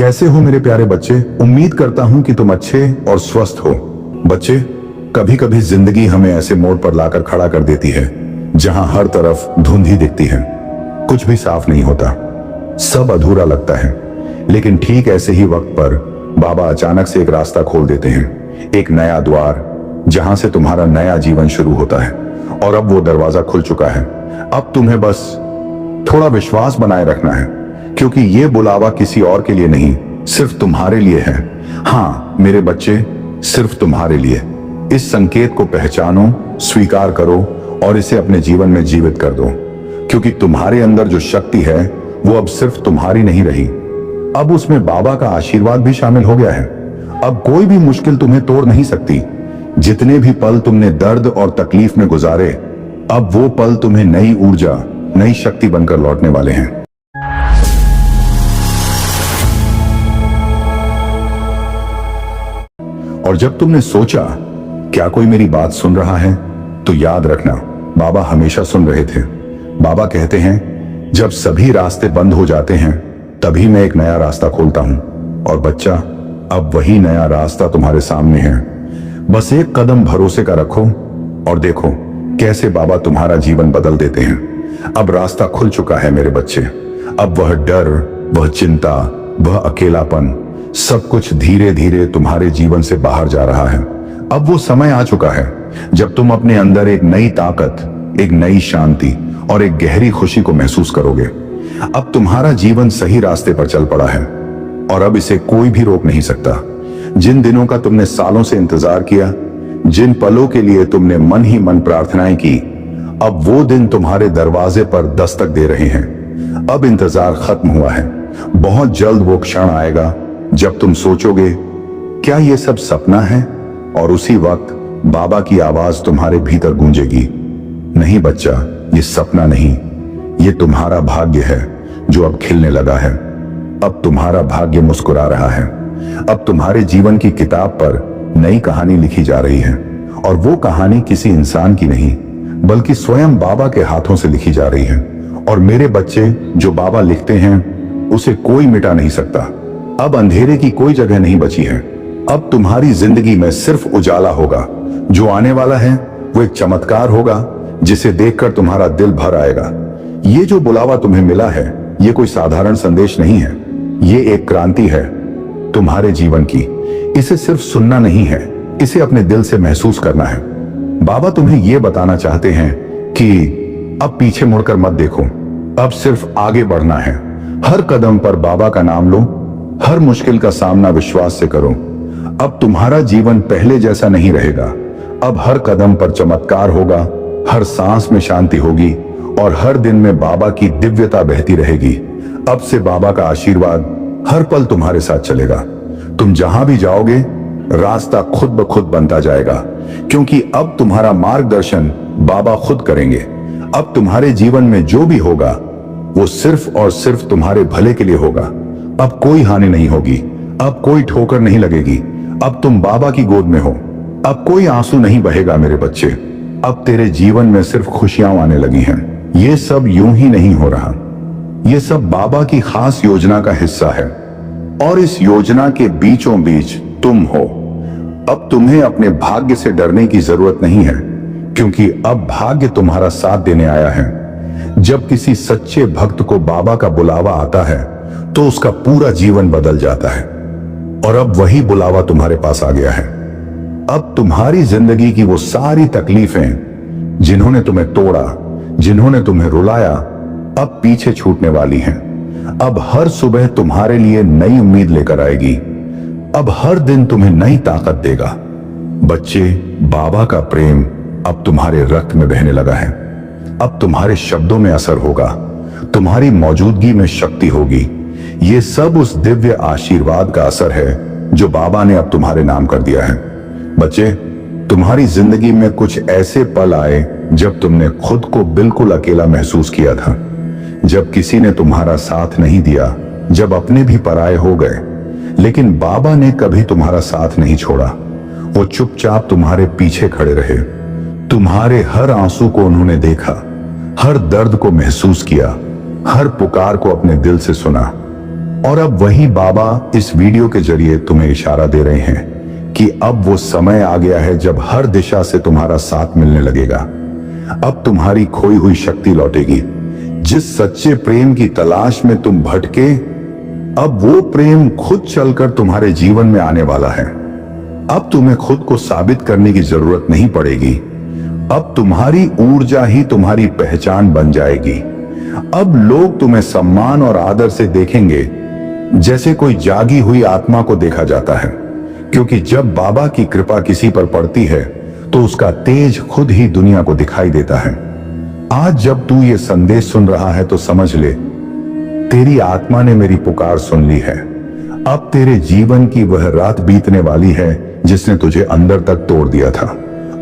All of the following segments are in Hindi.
कैसे हो मेरे प्यारे बच्चे? उम्मीद करता हूं कि तुम अच्छे और स्वस्थ हो। बच्चे, कभी कभी जिंदगी हमें ऐसे मोड़ पर लाकर खड़ा कर देती है जहां हर तरफ धुंध ही दिखती है, कुछ भी साफ नहीं होता, सब अधूरा लगता है। लेकिन ठीक ऐसे ही वक्त पर बाबा अचानक से एक रास्ता खोल देते हैं, एक नया द्वार जहां से तुम्हारा नया जीवन शुरू होता है। और अब वो दरवाजा खुल चुका है। अब तुम्हें बस थोड़ा विश्वास बनाए रखना है, क्योंकि ये बुलावा किसी और के लिए नहीं, सिर्फ तुम्हारे लिए है। हाँ मेरे बच्चे, सिर्फ तुम्हारे लिए। इस संकेत को पहचानो, स्वीकार करो और इसे अपने जीवन में जीवित कर दो, क्योंकि तुम्हारे अंदर जो शक्ति है वो अब सिर्फ तुम्हारी नहीं रही, अब उसमें बाबा का आशीर्वाद भी शामिल हो गया है। अब कोई भी मुश्किल तुम्हें तोड़ नहीं सकती। जितने भी पल तुमने दर्द और तकलीफ में गुजारे, अब वो पल तुम्हें नई ऊर्जा, नई शक्ति बनकर लौटने वाले हैं। और जब तुमने सोचा क्या कोई मेरी बात सुन रहा है, तो याद रखना, बाबा हमेशा सुन रहे थे। बाबा कहते हैं जब सभी रास्ते बंद हो जाते हैं तभी मैं एक नया रास्ता खोलता हूं। और बच्चा, अब वही नया रास्ता तुम्हारे सामने है। बस एक कदम भरोसे का रखो और देखो कैसे बाबा तुम्हारा जीवन बदल देते हैं। अब रास्ता खुल चुका है मेरे बच्चे। अब वह डर, वह चिंता, वह अकेलापन, सब कुछ धीरे धीरे तुम्हारे जीवन से बाहर जा रहा है। अब वो समय आ चुका है जब तुम अपने अंदर एक नई ताकत, एक नई शांति और एक गहरी खुशी को महसूस करोगे। अब तुम्हारा जीवन सही रास्ते पर चल पड़ा है और अब इसे कोई भी रोक नहीं सकता। जिन दिनों का तुमने सालों से इंतजार किया, जिन पलों के लिए तुमने मन ही मन प्रार्थनाएं की, अब वो दिन तुम्हारे दरवाजे पर दस्तक दे रहे हैं। अब इंतजार खत्म हुआ है। बहुत जल्द वो क्षण आएगा जब तुम सोचोगे क्या ये सब सपना है, और उसी वक्त बाबा की आवाज तुम्हारे भीतर गूंजेगी, नहीं बच्चा, ये सपना नहीं, ये तुम्हारा भाग्य है जो अब खिलने लगा है। अब तुम्हारा भाग्य मुस्कुरा रहा है। अब तुम्हारे जीवन की किताब पर नई कहानी लिखी जा रही है, और वो कहानी किसी इंसान की नहीं बल्कि स्वयं बाबा के हाथों से लिखी जा रही है। और मेरे बच्चे, जो बाबा लिखते हैं उसे कोई मिटा नहीं सकता। अब अंधेरे की कोई जगह नहीं बची है। अब तुम्हारी जिंदगी में सिर्फ उजाला होगा। जो आने वाला है वो एक चमत्कार होगा जिसे देखकर तुम्हारा दिल भर आएगा। ये जो बुलावा तुम्हें मिला है, ये कोई साधारण संदेश नहीं है, ये एक क्रांति है तुम्हारे जीवन की। इसे सिर्फ सुनना नहीं है, इसे अपने दिल से महसूस करना है। बाबा तुम्हें यह बताना चाहते हैं कि अब पीछे मुड़कर मत देखो, अब सिर्फ आगे बढ़ना है। हर कदम पर बाबा का नाम लो, हर मुश्किल का सामना विश्वास से करो। अब तुम्हारा जीवन पहले जैसा नहीं रहेगा। अब हर कदम पर चमत्कार होगा, हर सांस में शांति होगी और हर दिन में बाबा की दिव्यता बहती रहेगी। अब से बाबा का आशीर्वाद हर पल तुम्हारे साथ चलेगा। तुम जहां भी जाओगे रास्ता खुद ब खुद बनता जाएगा, क्योंकि अब तुम्हारा मार्गदर्शन बाबा खुद करेंगे। अब तुम्हारे जीवन में जो भी होगा वो सिर्फ और सिर्फ तुम्हारे भले के लिए होगा। अब कोई हानि नहीं होगी, अब कोई ठोकर नहीं लगेगी। अब तुम बाबा की गोद में हो। अब कोई आंसू नहीं बहेगा मेरे बच्चे। अब तेरे जीवन में सिर्फ खुशियां आने लगी हैं। ये सब यूं ही नहीं हो रहा, ये सब बाबा की खास योजना का हिस्सा है, और इस योजना के बीचों बीच तुम हो। अब तुम्हें अपने भाग्य से डरने की जरूरत नहीं है, क्योंकि अब भाग्य तुम्हारा साथ देने आया है। जब किसी सच्चे भक्त को बाबा का बुलावा आता है तो उसका पूरा जीवन बदल जाता है, और अब वही बुलावा तुम्हारे पास आ गया है। अब तुम्हारी जिंदगी की वो सारी तकलीफें जिन्होंने तुम्हें तोड़ा, जिन्होंने तुम्हें रुलाया, अब पीछे छूटने वाली हैं। अब हर सुबह तुम्हारे लिए नई उम्मीद लेकर आएगी। अब हर दिन तुम्हें नई ताकत देगा। बच्चे, बाबा का प्रेम अब तुम्हारे रक्त में बहने लगा है। अब तुम्हारे शब्दों में असर होगा, तुम्हारी मौजूदगी में शक्ति होगी। ये सब उस दिव्य आशीर्वाद का असर है जो बाबा ने अब तुम्हारे नाम कर दिया है। बच्चे, तुम्हारी जिंदगी में कुछ ऐसे पल आए जब तुमने खुद को बिल्कुल अकेला महसूस किया था, जब किसी ने तुम्हारा साथ नहीं दिया, जब अपने भी पराये हो गए। लेकिन बाबा ने कभी तुम्हारा साथ नहीं छोड़ा। वो चुपचाप तुम्हारे पीछे खड़े रहे। तुम्हारे हर आंसू को उन्होंने देखा, हर दर्द को महसूस किया, हर पुकार को अपने दिल से सुना। और अब वही बाबा इस वीडियो के जरिए तुम्हें इशारा दे रहे हैं कि अब वो समय आ गया है जब हर दिशा से तुम्हारा साथ मिलने लगेगा। अब तुम्हारी खोई हुई शक्ति लौटेगी। जिस सच्चे प्रेम की तलाश में तुम भटके, अब वो प्रेम खुद चलकर तुम्हारे जीवन में आने वाला है। अब तुम्हें खुद को साबित करने की जरूरत नहीं पड़ेगी। अब तुम्हारी ऊर्जा ही तुम्हारी पहचान बन जाएगी। अब लोग तुम्हें सम्मान और आदर से देखेंगे जैसे कोई जागी हुई आत्मा को देखा जाता है, क्योंकि जब बाबा की कृपा किसी पर पड़ती है तो उसका तेज खुद ही दुनिया को दिखाई देता है। आज जब तू ये संदेश सुन रहा है तो समझ ले, तेरी आत्मा ने मेरी पुकार सुन ली है। अब तेरे जीवन की वह रात बीतने वाली है जिसने तुझे अंदर तक तोड़ दिया था।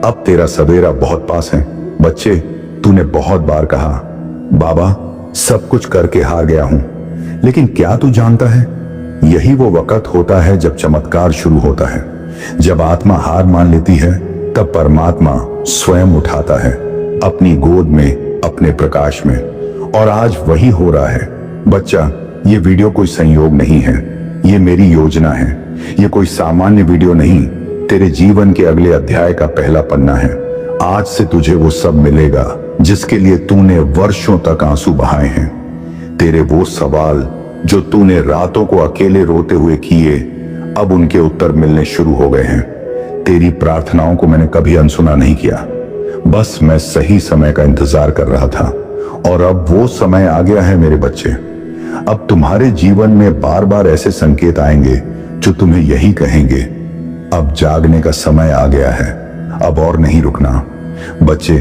अब तेरा सवेरा बहुत पास है। बच्चे, तूने बहुत बार कहा, बाबा सब कुछ करके हार गया हूं, लेकिन क्या तू जानता है, यही वो वक्त होता है जब चमत्कार शुरू होता है। जब आत्मा हार मान लेती है तब परमात्मा स्वयं उठाता है अपनी गोद में, अपने प्रकाश में। और आज वही हो रहा है। बच्चा, ये वीडियो कोई संयोग नहीं है, ये मेरी योजना है। ये कोई सामान्य वीडियो नहीं, तेरे जीवन के अगले अध्याय का पहला पन्ना है। आज से तुझे वो सब मिलेगा जिसके लिए तूने वर्षों तक आंसू बहाए हैं। तेरे वो सवाल जो तूने रातों को अकेले रोते हुए किए, अब उनके उत्तर मिलने शुरू हो गए हैं। तेरी प्रार्थनाओं को मैंने कभी अनसुना नहीं किया, बस मैं सही समय का इंतजार कर रहा था। और अब वो समय आ गया है मेरे बच्चे। अब तुम्हारे जीवन में बार बार ऐसे संकेत आएंगे जो तुम्हें यही कहेंगे, अब जागने का समय आ गया है, अब और नहीं रुकना। बच्चे,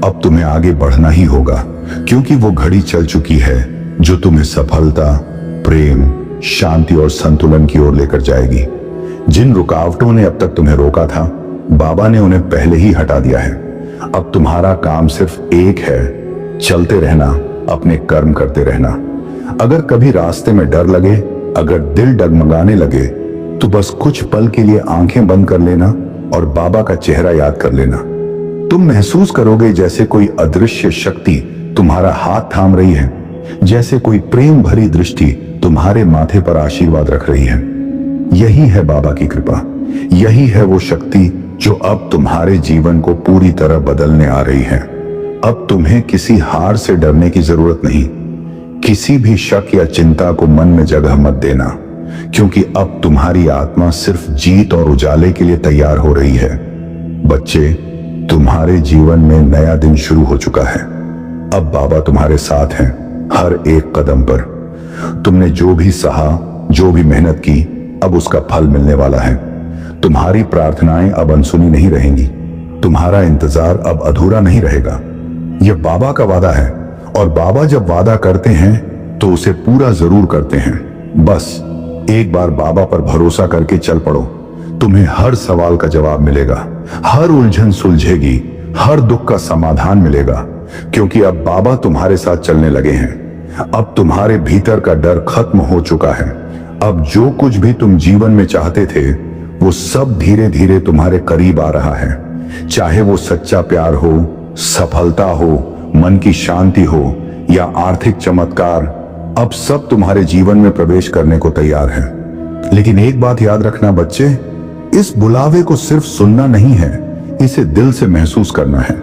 अब तुम्हें आगे बढ़ना ही होगा, क्योंकि वो घड़ी चल चुकी है जो तुम्हें सफलता, प्रेम, शांति और संतुलन की ओर लेकर जाएगी। जिन रुकावटों ने अब तक तुम्हें रोका था, बाबा ने उन्हें पहले ही हटा दिया है। अब तुम्हारा काम सिर्फ एक है, चलते रहना, अपने कर्म करते रहना। अगर कभी रास्ते में डर लगे, अगर दिल डगमगाने लगे, तो बस कुछ पल के लिए आंखें बंद कर लेना और बाबा का चेहरा याद कर लेना। तुम महसूस करोगे जैसे कोई अदृश्य शक्ति तुम्हारा हाथ थाम रही है, जैसे कोई प्रेम भरी दृष्टि तुम्हारे माथे पर आशीर्वाद रख रही है। यही है बाबा की कृपा, यही है वो शक्ति जो अब तुम्हारे जीवन को पूरी तरह बदलने आ रही है। अब तुम्हें किसी हार से डरने की जरूरत नहीं, किसी भी शक या चिंता को मन में जगह मत देना, क्योंकि अब तुम्हारी आत्मा सिर्फ जीत और उजाले के लिए तैयार हो रही है। बच्चे, तुम्हारे जीवन में नया दिन शुरू हो चुका है। अब बाबा तुम्हारे साथ हैं हर एक कदम पर। तुमने जो भी सहा, जो भी मेहनत की, अब उसका फल मिलने वाला है। तुम्हारी प्रार्थनाएं अब अनसुनी नहीं रहेंगी, तुम्हारा इंतजार अब अधूरा नहीं रहेगा। यह बाबा का वादा है, और बाबा जब वादा करते हैं तो उसे पूरा जरूर करते हैं। बस एक बार बाबा पर भरोसा करके चल पड़ो, तुम्हें हर सवाल का जवाब मिलेगा, हर उलझन सुलझेगी, हर दुख का समाधान मिलेगा, क्योंकि अब बाबा तुम्हारे साथ चलने लगे हैं। अब तुम्हारे भीतर का डर खत्म हो चुका है। अब जो कुछ भी तुम जीवन में चाहते थे, वो सब धीरे धीरे तुम्हारे करीब आ रहा है। चाहे वो सच्चा प्यार हो, सफलता हो, मन की शांति हो या आर्थिक चमत्कार, अब सब तुम्हारे जीवन में प्रवेश करने को तैयार है। लेकिन एक बात याद रखना बच्चे, इस बुलावे को सिर्फ सुनना नहीं है, इसे दिल से महसूस करना है।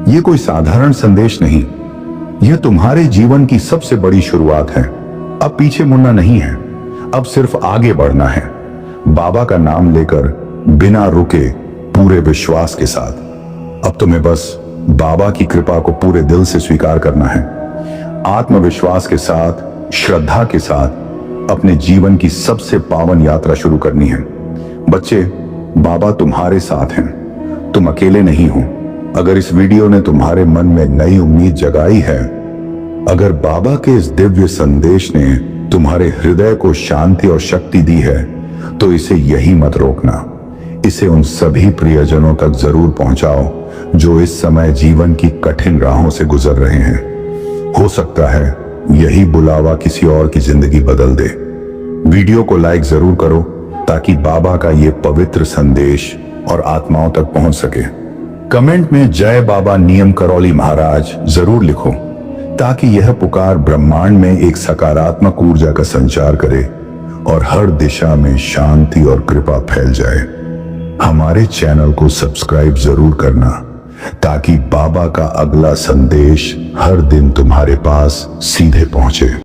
यह कोई साधारण संदेश नहीं, यह तुम्हारे जीवन की सबसे बड़ी शुरुआत है। अब पीछे मुड़ना नहीं है, अब सिर्फ आगे बढ़ना है, बाबा का नाम लेकर, बिना रुके, पूरे विश्वास के साथ। अब तुम्हें बस बाबा की कृपा को पूरे दिल से स्वीकार करना है, आत्मविश्वास के साथ, श्रद्धा के साथ अपने जीवन की सबसे पावन यात्रा शुरू करनी है। बच्चे, बाबा तुम्हारे साथ हैं, तुम अकेले नहीं हो। अगर इस वीडियो ने तुम्हारे मन में नई उम्मीद जगाई है, अगर बाबा के इस दिव्य संदेश ने तुम्हारे हृदय को शांति और शक्ति दी है, तो इसे यही मत रोकना। इसे उन सभी प्रियजनों तक जरूर पहुंचाओ जो इस समय जीवन की कठिन राहों से गुजर रहे हैं। हो सकता है यही बुलावा किसी और की जिंदगी बदल दे। वीडियो को लाइक जरूर करो ताकि बाबा का ये पवित्र संदेश और आत्माओं तक पहुंच सके। कमेंट में जय बाबा नियम करौली महाराज जरूर लिखो ताकि यह पुकार ब्रह्मांड में एक सकारात्मक ऊर्जा का संचार करे और हर दिशा में शांति और कृपा फैल जाए। हमारे चैनल को सब्सक्राइब जरूर करना ताकि बाबा का अगला संदेश हर दिन तुम्हारे पास सीधे पहुंचे।